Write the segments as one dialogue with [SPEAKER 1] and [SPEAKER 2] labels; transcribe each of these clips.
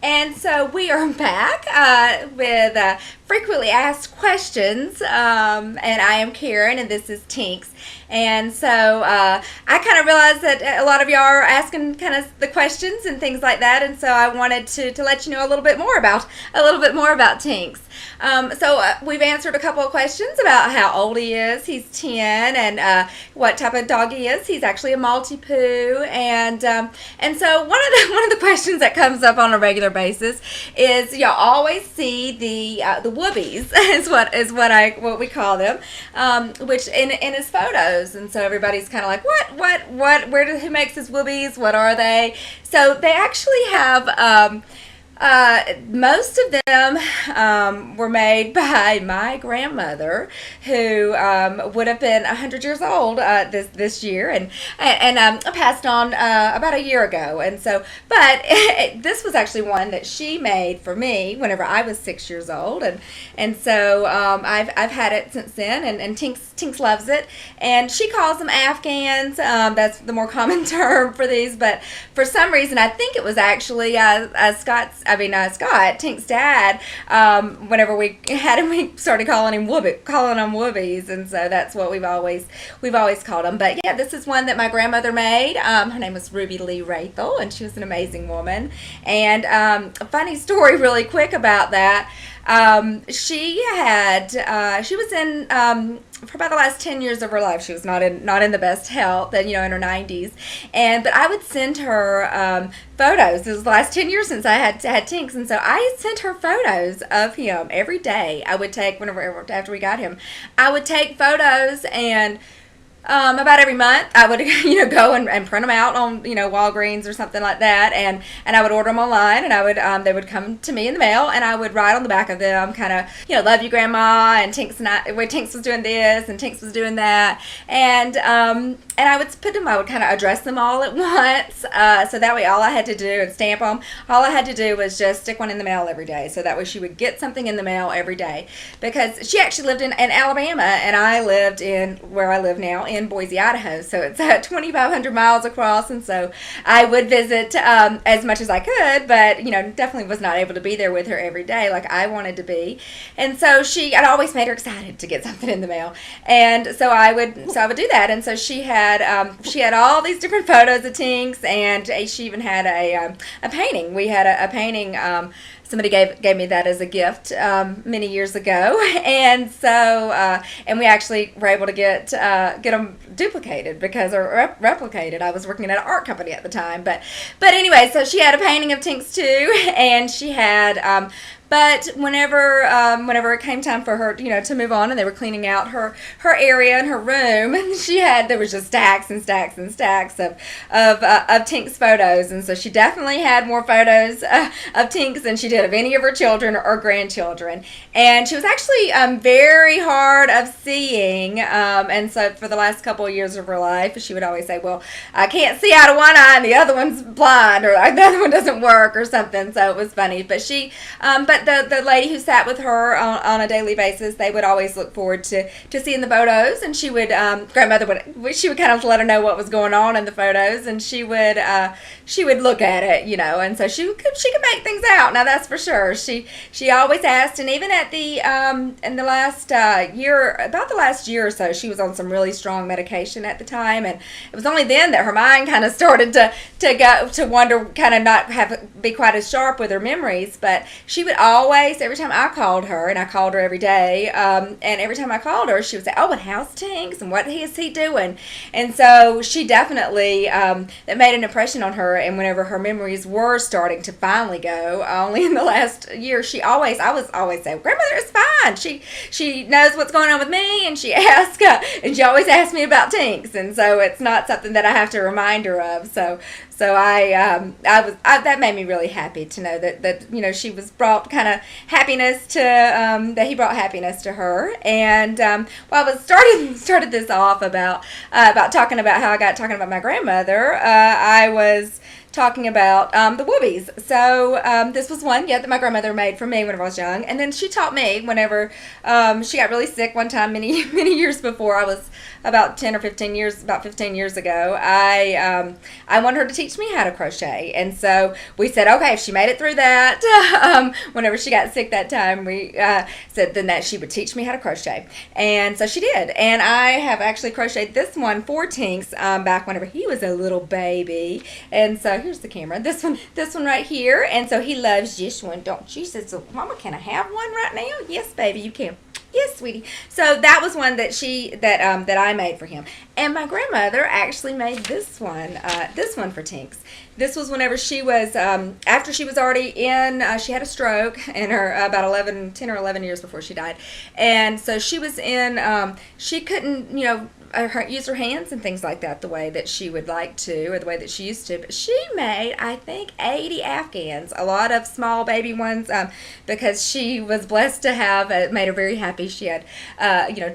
[SPEAKER 1] And so we are back with frequently asked questions. And I am Karen, and this is Tinks. And so I kind of realized that a lot of y'all are asking kind of the questions and things like that, and so I wanted to let you know a little bit more about Tinks. We've answered a couple of questions about how old he is. He's 10, and what type of dog he is. He's actually a Maltipoo, and so one of the questions that comes up on a regular basis is you'll always see the Woobies is what we call them, which in his photos. And so everybody's kind of like, who makes his Woobies? What are they? So they actually have, most of them were made by my grandmother, who would have been 100 years old this year, and passed on about a year ago. And so, but this was actually one that she made for me whenever I was 6 years old, and so I've had it since then, and Tinks loves it, and she calls them Afghans. That's the more common term for these, but for some reason I think it was actually Scott, Tink's dad. Whenever we had him, we started calling him Woobies, and so that's what we've always called him. But yeah, this is one that my grandmother made. Her name was Ruby Lee Rathel, and she was an amazing woman. And a funny story, really quick about that. She was in for about the last 10 years of her life. She was not in the best health, and in her 90s. But I would send her photos. This was the last 10 years since I had Tinks, and so I sent her photos of him every day. I would take after we got him, I would take photos, and about every month I would go and print them out on Walgreens or something like that, and I would order them online, and I would they would come to me in the mail, and I would write on the back of them kind of love you grandma, and Tinks was doing this and Tinks was doing that, and I would put them, I would kind of address them all at once, so that way all I had to do, and stamp them, all I had to do was just stick one in the mail every day, so that way she would get something in the mail every day, because she actually lived in Alabama, and I lived in where I live now in Boise, Idaho, so it's 2,500 miles across, and so I would visit as much as I could, but definitely was not able to be there with her every day like I wanted to be, and so I'd always made her excited to get something in the mail, and so I would do that, and so she had all these different photos of Tinks, and she even had a painting. We had a painting. Somebody gave me that as a gift many years ago, and so and we actually were able to get them duplicated or replicated. I was working at an art company at the time, but anyway, so she had a painting of Tinks too, and she had. But whenever it came time for her, to move on, and they were cleaning out her area and her room, and there was just stacks and stacks and stacks of Tinks photos, and so she definitely had more photos of Tinks than she did of any of her children or grandchildren, and she was actually very hard of seeing, and so for the last couple of years of her life, she would always say, "Well, I can't see out of one eye, and the other one's blind, or the other one doesn't work, or something." So it was funny, but but the lady who sat with her on a daily basis, they would always look forward to seeing the photos, and she would grandmother would kind of let her know what was going on in the photos, and she would look at it, and so she could make things out. Now that's for sure. She always asked, and even at the in the last about the last year or so, she was on some really strong medication at the time, and it was only then that her mind kind of started to go to wonder, kind of not be quite as sharp with her memories, but she would always, every time I called her, and I called her every day, and every time I called her, she would say, "Oh, and how's Tinks, and what is he doing?" And so she definitely, that made an impression on her, and whenever her memories were starting to finally go, only in the last year, I was always saying, "Grandmother is fine. She knows what's going on with me," and she always asks me about Tinks, and so it's not something that I have to remind her of, so that made me really happy to know that she was brought kind of happiness to that he brought happiness to her. And while I was started this off about talking about how I got talking about my grandmother, I was talking about the Woobies. So this was one, that my grandmother made for me whenever I was young, and then she taught me whenever she got really sick one time many years before. I was about 10 or 15 years, about 15 years ago. I wanted her to teach me how to crochet, and so we said, okay, if she made it through that, whenever she got sick that time, we said then that she would teach me how to crochet, and so she did. And I have actually crocheted this one for Tinks back whenever he was a little baby. And so here's the camera. This one right here. And so he loves this one, don't you? He said, so Mama, can I have one right now? Yes, baby, you can. Yes, sweetie. So that was one that that I made for him. And my grandmother actually made this one for Tinks. This was whenever she was, after she was already in, she had a stroke in her about 10 or 11 years before she died. And so she was in, she couldn't, use her hands and things like that the way that she would like to, or the way that she used to. But she made, I think, 80 Afghans, a lot of small baby ones, because she was blessed to have, it made her very happy. She had,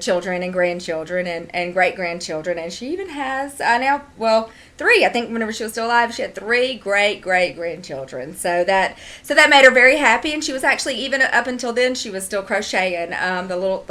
[SPEAKER 1] children and grandchildren and great-grandchildren, and she even has now, well, 3. I think whenever she was still alive, she had 3 great-great-grandchildren. So that made her very happy, and she was actually, even up until then, she was still crocheting the little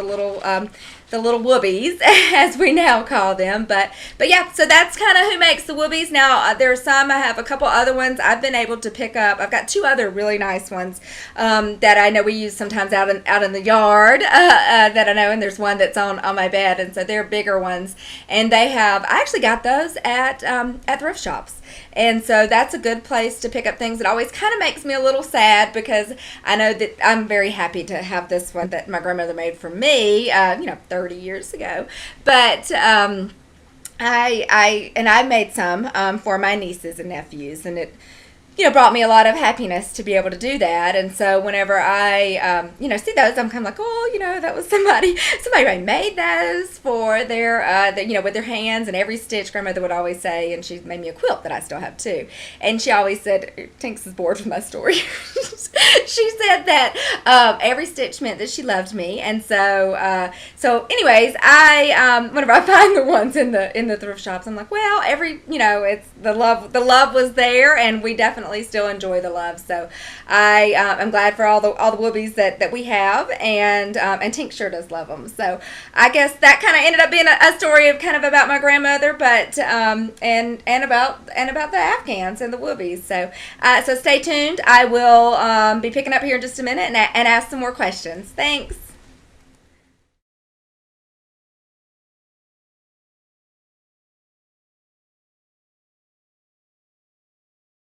[SPEAKER 1] Woobies, as we now call them. But yeah, so that's kind of who makes the Woobies. Now, there are some, I have a couple other ones I've been able to pick up. I've got 2 other really nice ones that I know we use sometimes out in the yard that I know, and there's one that's on my bed, and so they're bigger ones. And I actually got those at thrift shops. And so that's a good place to pick up things. It always kind of makes me a little sad because I know that I'm very happy to have this one that my grandmother made for me, 30 years ago. But I made some for my nieces and nephews, and it brought me a lot of happiness to be able to do that. And so whenever I, see those, I'm kind of like, oh, that was somebody made those for their, with their hands and every stitch. Grandmother would always say, and she made me a quilt that I still have too. And she always said, Tinks is bored with my story. She said that every stitch meant that she loved me. And so, anyways, whenever I find the ones in the thrift shops, I'm like, well, it's the love was there, and we definitely still enjoy the love. So I'm glad for all the Woobies that we have, and Tink sure does love them. So I guess that kind of ended up being a story of kind of about my grandmother, but and about the Afghans and the Woobies. So so stay tuned. I will be picking up here in just a minute and ask some more questions. Thanks.